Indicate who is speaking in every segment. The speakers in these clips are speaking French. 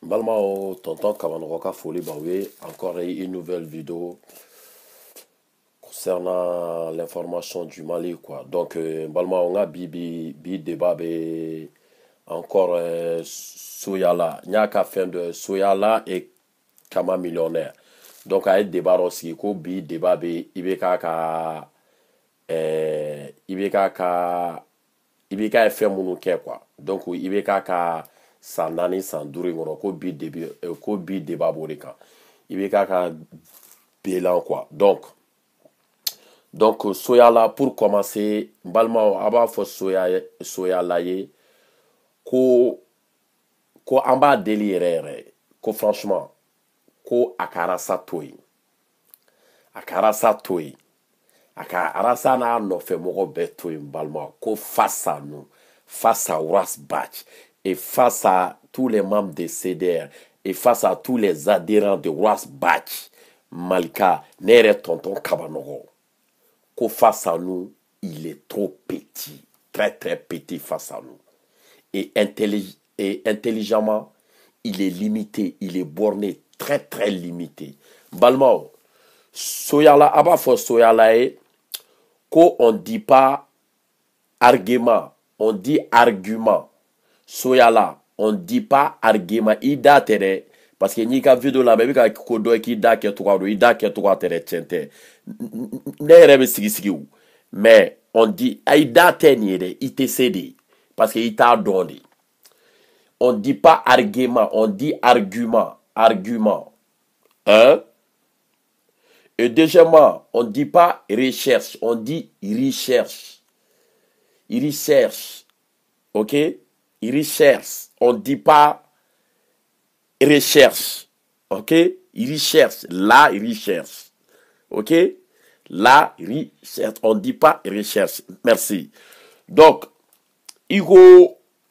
Speaker 1: Balma o tonton Kamanroka Folie Baoué, encore une nouvelle vidéo concernant l'information du Mali quoi. Donc Balma on a bi débat encore Soyala, Nyaka fin de Soyala et Kama millionnaire. Donc a débat aussi ko bi débat Ibeka ka Ibeka ka Ibeka fait mon quoi. Donc Ibeka ka san naani san duuru in kɔnɔ ko bi débat b'o de kan i bɛ k'a ka bilan quoi donc Soyala pour commencer n balimaw a b'a fɔ Soyala ye ko an b'a deli yɛrɛ yɛrɛ ko franchement ko a ka arasa to yen a ka arasa to yen a ka arasa n'a nɔfɛmɔgɔ bɛɛ to yen n balimaw ko face à nous face à Uras Bath et face à tous les membres de CDR et face à tous les adhérents de Uras Bath, Malika, Nere Tonton Kabanogo, qu'au face à nous, il est trop petit, très très petit face à nous. Et intelligemment, il est limité, il est borné, très très limité. Balmao, Soyala, Abafo Soyala, qu'on ne dit pas argument, on dit argument. Soyala, on ne dit pas argument. Ida tere, parce que ni ka vidéo la même ka kodo ki da ke tukado, ida ke tukado tere tente. Ne rebe sigi ou. Mais on dit ida tenire, ite cédé, parce que ita donné. On ne dit pas argument, on dit argument, argument. Hein? Et deuxièmement, on ne dit pas recherche, on dit recherche. Recherche. OK? Il recherche. On ne dit pas recherche. Ok? Il recherche. Là, il recherche. Ok? Là, il recherche. On ne dit pas recherche. Merci. Donc, il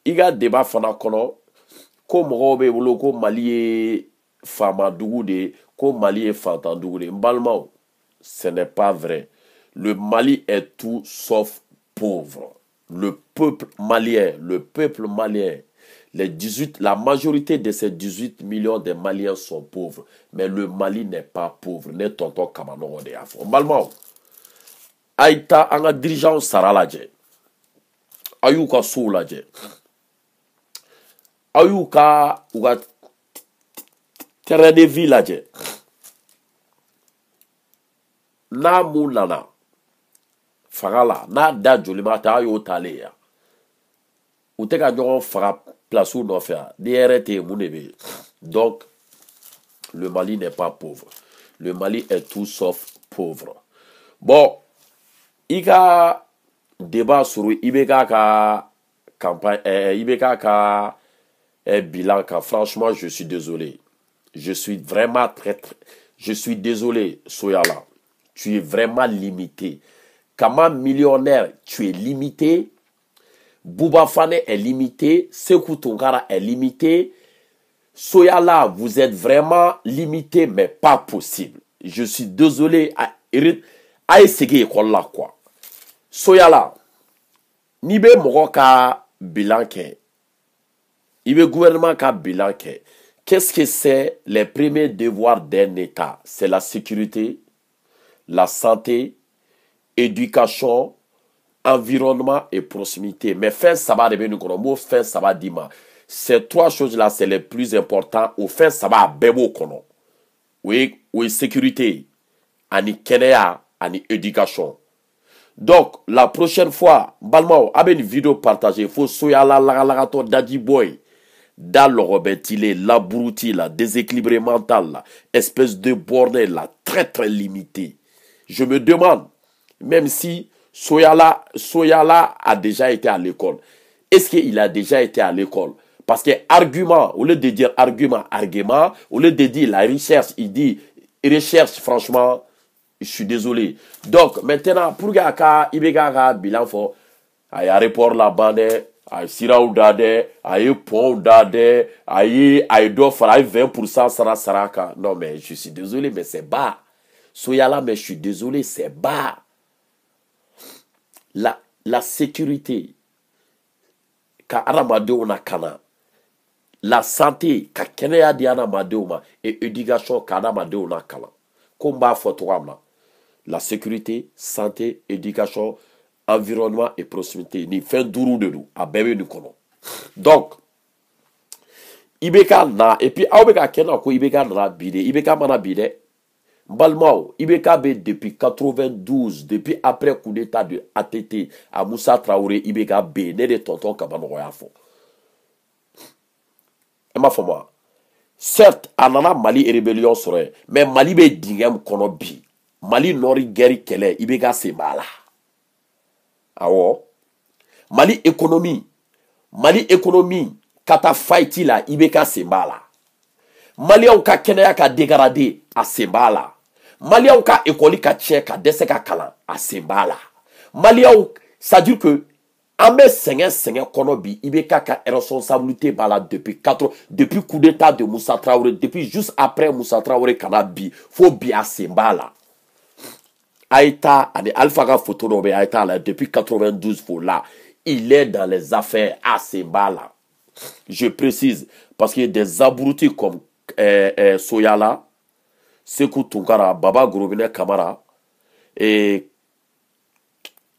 Speaker 1: y a débat fana kono. Comme Robé Bolo, comme Mali Famadougou de, comme Mali Fantandougou de. Mbalmao, ce n'est pas vrai. Le Mali est tout sauf pauvre. Le peuple malien, la majorité de ces 18 millions de Maliens sont pauvres. Mais le Mali n'est pas pauvre. Ne tonton Kamano de Afro. Malmao, Aïta, anga dirigeant Saraladje. Ayuka Soulaje. Ayuka, ouga terrain de village. Na moulana. Fagala, na da jolima ta yo tale ya. Ou te ka ɲɔgɔn faga place ou nɔfɛ a. Ni yɛrɛ te mun de be. Donc, le Mali n'est pas pauvre. Le Mali est tout sauf pauvre. Bon, i ka débat sur Ibeka ka campagne, Ibeka ka bilan ka. Franchement, je suis désolé. Je suis vraiment je suis désolé, Soyala. Tu es vraiment limité. Kama millionnaire, tu es limité. Bouba Fane est limité. Sekou Tonkara est limité. Soyala, vous êtes vraiment limité, mais pas possible. Je suis désolé. A essayer là quoi. Soyala, Nibe Moro ka bilan ke. Ibe gouvernement ka bilan ke. Qu'est-ce que c'est les premiers devoirs d'un État? C'est la sécurité, la santé, éducation, environnement et proximité. Mais fin sabbat de Benukono, fin sabbat dima. Ces trois choses-là, c'est les plus importants. Au fin sabbat, bebo kono. Oui, sécurité, ani kenea, ani éducation. Donc, la prochaine fois, Balmao, avec une vidéo partagée, il faut soyala lagalato daddy boy. Dans le robetile, la brouti, la déséquilibré mental, la espèce de bordel, la très très limité. Je me demande, même si Soyala a déjà été à l'école, est-ce qu'il a déjà été à l'école? Parce que argument, au lieu de dire argument, au lieu de dire la recherche, il dit recherche, franchement, je suis désolé. Donc, maintenant, pour que Ibeka bilan fort, il y a rapport là-bas, ay siraw dade, ay pont dade, ay d'offre, ay 20% saraka. Non, mais je suis désolé, mais c'est bas. Soyala, mais je suis désolé, c'est bas. La sécurité, ka aramadeo na kana. la santé ka kɛnɛya di adamadenw ma et éducation ka adamadenw na kalan ko n b'a fɔ cogoya min na la sécurité santé éducation environnement et proximité ni fɛn 5 de don a bɛɛ bɛ nin kɔnɔ donc IBK na et puis aw bɛ ka kɛ na ko IBK nana bi de IBK mana bi dɛ n balimaw IBK bɛ depuis 92 depuis après coup d'état de ATT a Moussa Traoré IBK bɛ ne de tonton Kabanɔgɔ y'a fɔ e m'a fɔ ma certes a nana Mali rébellion sɔrɔ yen mais Mali bɛ dingɛ min kɔnɔ bi Mali nɔri guerre kɛlɛ IBK sen b'a la awɔ Mali économie ka taa fight la IBK sen b'a la Maliens ka kɛnɛya ka dégrader a sen b'a la Maliens ka école ka tiɲɛ ka dɛsɛ ka kalan a sen b'a la Maliens ça dit que an bɛ sɛgɛn kɔnɔ bi IBK ka responsabilité b'a la depuis coup d'état de Moussa Traoré depuis juste après Moussa Traoré kana bi fo bi a sen b'a la Aïta ani Alpha ka photo dɔ bɛ Aïta la depuis 92 fo là il est dans les affaires à sen b'a la je précise parce qu'il y a des abrutis comme Soyala, Sekou Tunkara, Baba Gorobinɛ Kamara et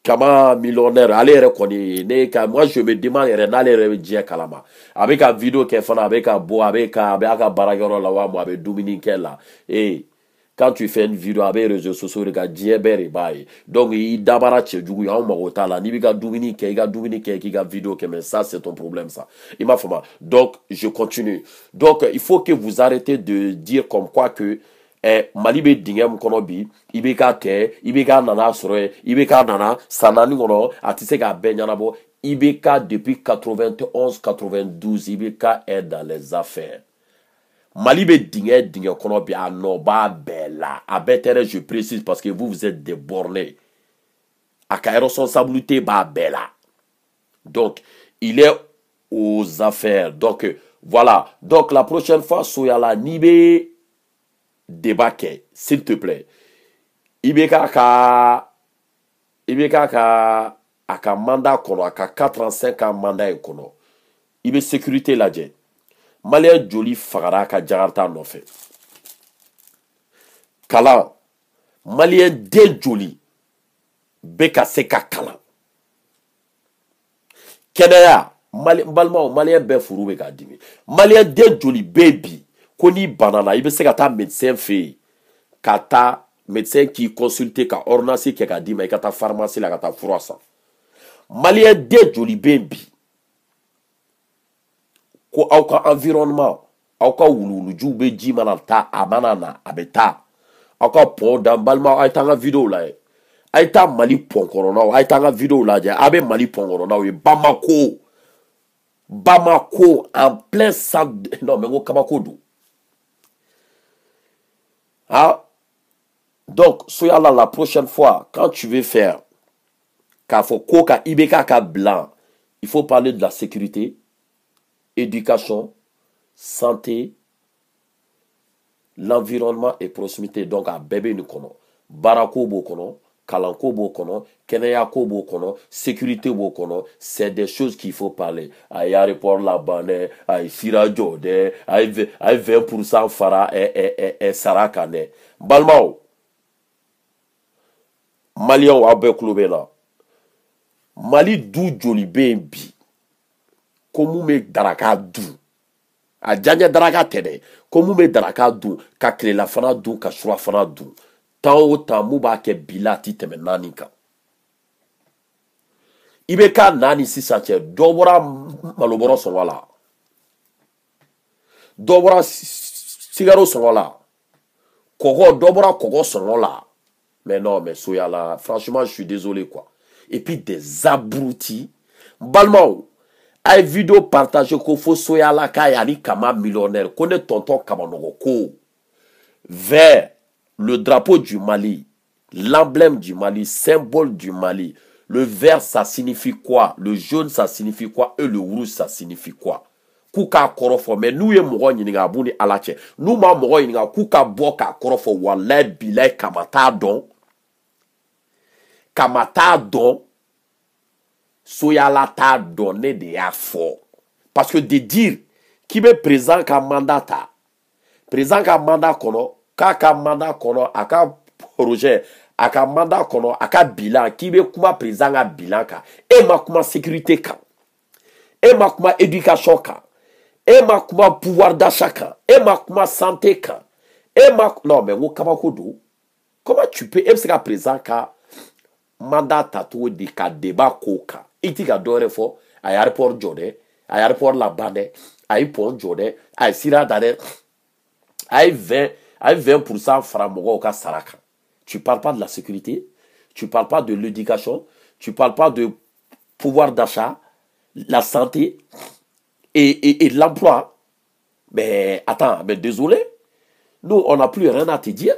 Speaker 1: Kama millionnaire ale yɛrɛ kɔni ne ka moi je me demande yɛrɛ n'ale yɛrɛ bɛ diɲɛ kalama a bɛ ka vidéo kɛ fana a bɛ ka bɔ a bɛ a ka baarakɛyɔrɔ la wa a bɛ dumuni kɛ la quand tu fais une vidéo a bɛ réseaux sociaux de ka diɲɛ bɛɛ de b'a ye donc i dabara cɛjugu ye anw mago t'a la n'i bɛ ka dumuni kɛ i ka dumuni kɛ k'i ka vidéo kɛ mais ça c'est ton problème ça i m'a faamu donc je continue donc il faut que vous arrêtez de dire comme quoi que Mali bɛ dingɛ min kɔnɔ bi IBK nana sɔrɔ yen IBK nana san 4 kɔnɔ a tɛ se k'a bɛɛ ɲɛnabɔ IBK depuis 91-92 IBK est dans les affaires Mali bɛ dingɛ kɔnɔ bi a nɔ b'a bɛɛ la a bɛɛ tɛ je précise parce que vous êtes des bornés a ka responsabilité b'a bɛɛ la donc il est aux affaires donc voilà donc la prochaine fois Soyala n'i bɛ débat kɛ s'il te plaît IBK ka a ka mandat kɔnɔ a ka 4 ans 5 ans mandat in kɔnɔ i bɛ sécurité lajɛ Malien joli fagara a ka Jakarta nɔfɛ kalan Malien den joli bɛ ka se ka kalan kɛnɛya balimaw Malien bɛɛ furu bɛ k'a dimi Malien den joli bɛ bi ko n'i banana i bɛ se ka taa médecin fɛ yen ka taa médecin k'i consulter ka ordonnance kɛ k'a d'i ma i ka taa pharmacie la ka taa fura san Malien den joli bɛ yen bi ko aw ka environnement aw ka wuluwulujiw bɛ ji mana taa a mana na a bɛ taa aw ka pont dan balimaw a ye taa an ka vidéo lajɛ a ye taa Mali pont kɔnɔnaw a ye taa an ka vidéo lajɛ a bɛ Mali pont kɔnɔnaw ye Bamako en plein centre non mais ko kabako don ah donc Soyala la prochaine fois quand tu veux faire k'a fɔ ko ka IBK ka blanc il faut parler de la sécurité éducation santé l'environnement et proximité donc a bɛɛ bɛ nin kɔnɔ baarako b'o kɔnɔ kalanko b'o kɔnɔ kɛnɛyako b'o kɔnɔ sécurité b'o kɔnɔ c'est des choses qu'il faut parler a ye aéroport laban dɛ a ye sira jɔ dɛ a ye 20% fara sara kan dɛ balimaw Maliens aw bɛɛ tulo bɛ na Mali du joli bɛ yen bi ko mun bɛ daraka dun a janɲɛ daraka tɛ dɛ ko mun bɛ daraka dun ka tilelafana dun ka surafana dun temps o temps mun b'a kɛ bi la a tɛ tɛmɛ 4 kan IBK 4 sisan cɛ dɔ bɔra malobɔrɔ sɔngɔ la dɔ bɔra cigaro sɔngɔ la kɔgɔ dɔ bɔra kɔgɔ sɔngɔ la mais non mais Soyala franchement je suis désolé quoi et puis des abrutis balimaw a ye vidéo partager ko fo Soyala k'a ye ani Kama millionnaire ko ne tonton Kabanɔgɔ ko vers le drapeau du Mali l'emblème du Mali symbole du Mali le vert ça signifie quoi le jaune ça signifie quoi et le rouge ça signifie quoi k'u k'a kɔrɔ fɔ mais n'u ye mɔgɔ ɲininka a b'u ni Ala cɛ n'u ma mɔgɔ ɲininka k'u ka bɔ k'a kɔrɔ fɔ walayi bilayi Kama t'a dɔn Kama t'a dɔn Soyala t'a dɔn ne de y'a fɔ parce que de dire qui be président ka mandat ta président ka mandat kono ka mandat kono aka projet aka mandat kono aka bilan qui be kuma président ka bilan ka e ma kuma sécurité ka e ma kuma éducation ka e ma kuma pouvoir d'achat ka e ma kuma santé ka e ma non mais wo kabako do comment tu peux e se ka président ka mandat tatou di ka débat koka iti ka dore fo ay airport jode ay airport la bande ay pont jode ay sira dare ay 20% framogo ka saraka. Tu parles pas de la sécurité, tu parles pas de l'éducation, tu parles pas de pouvoir d'achat, la santé et l'emploi. Mais attends, mais désolé, nous on n'a plus rien à te dire.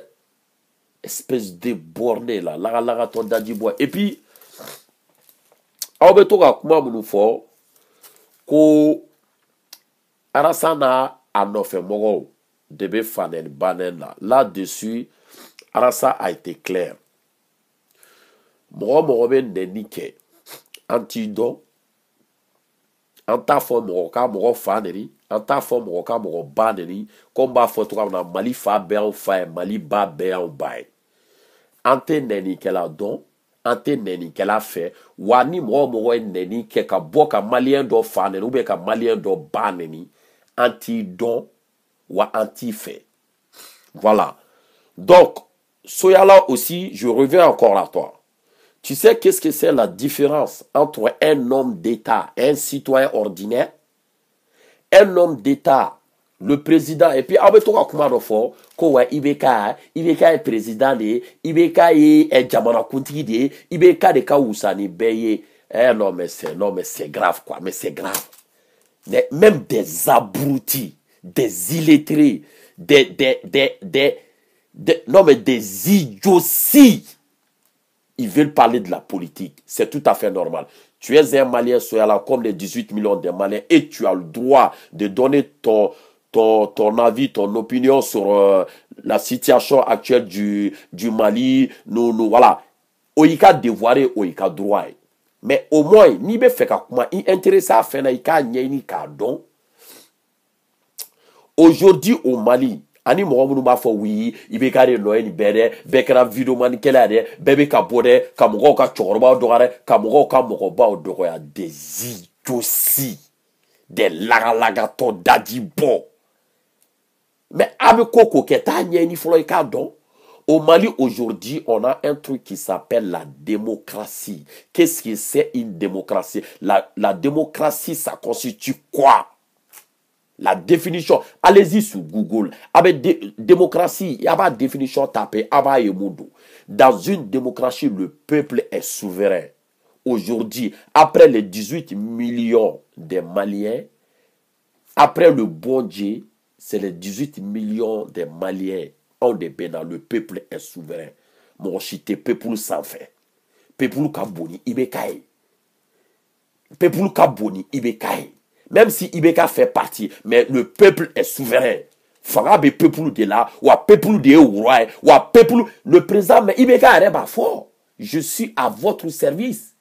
Speaker 1: Espèce de borné là, la ton daddy boy. Et puis, on va tout comment nous faut ko arasana anofe mogo debe fanen banen là-dessus. Arasa a été clair. Mogo ben denike antido anta fo mogo ka mogo faneri anta fo mogo ka mogo baneri komba fo to na Mali fa be en fa Mali ba be en bay ante neni kela don ante neni kela fait wani mogo neni ke ka boka malien do faneri ou be ka malien do baneni anti don wa anti fait. Voilà. Donc Soyala aussi, je reviens encore à toi. Tu sais qu'est-ce que c'est la différence entre un homme d'État et un citoyen ordinaire? Un homme d'État, le président, et puis, Abetoka Kumarofo, Kowa Ibeka est président de, Ibeka est Djamana Kuntigi de, Ibeka de Kaousani Beye. Non, mais c'est grave, quoi, mais c'est grave. Même des abrutis, des illettrés, non mais des idioties, ils veulent parler de la politique. C'est tout à fait normal. Tu es un Malien, sois là comme les 18 millions de Maliens et tu as le droit de donner ton avis, ton opinion sur la situation actuelle du Mali. Nous voilà. Oika dévoiler, oika droit. Mais au moins, ni be fait comment il intéresse à faire naïka ni don. Aujourd'hui au Mali, ani mɔgɔ b'a fɔ oui i bɛ ka de nɔ ye nin bɛɛ dɛ bɛɛ kɛra videoman kɛla dɛ bɛɛ bɛ ka bɔ dɛ ka mɔgɔw ka cɛkɔrɔbaw dɔgɔya ka mɔgɔw ka mɔgɔbaw dɔgɔya des idioties des lagalagatɔ daji bɔ mais a bɛ ko kɛ t'a ɲɛɲini fɔlɔ i k'a dɔn. Au Mali aujourd'hui on a un truc qui s'appelle la démocratie. Qu'est-ce que c'est une démocratie? La démocratie ça constitue quoi? La définition, allez-y sur Google. Avec démocratie, il y a pas de définition tapée. Dans une démocratie, le peuple est souverain. Aujourd'hui, après les 18 millions de Maliens, après le bon Dieu, c'est les 18 millions de Maliens. On est bien, le peuple est souverain. Mon chité, peuple sans fait. Peuple kaboni, ibekaye. Peuple kaboni, ibekaye. Même si Ibeka fait partie, mais le peuple est souverain. Farabe peuple de là, ou à peuple de roi, ou à peuple, le président, mais Ibeka est pas fort. Je suis à votre service.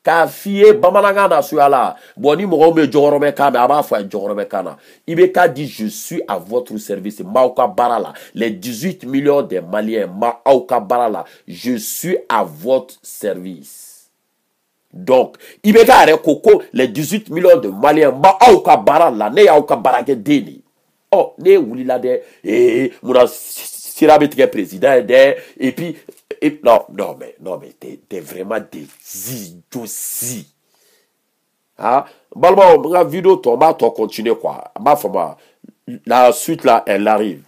Speaker 1: Kafie, Bamanagana, Suala, Boni Morome, Jorome Kana, Abafa, Jorome Kana. Ibeka dit, je suis à votre service. Maoka Barala, les 18 millions de Maliens, Maoka Barala, je suis à votre service. Donc, Ibeka are koko les 18 millions de Maliens ba auka bara la ne auka barake deni. Oh, ne wuli la de muna sirabe tike président de et puis non mais t'es vraiment des idioties. Ah, balma on vidéo tomba to continuer quoi. Ma fama la suite là elle arrive.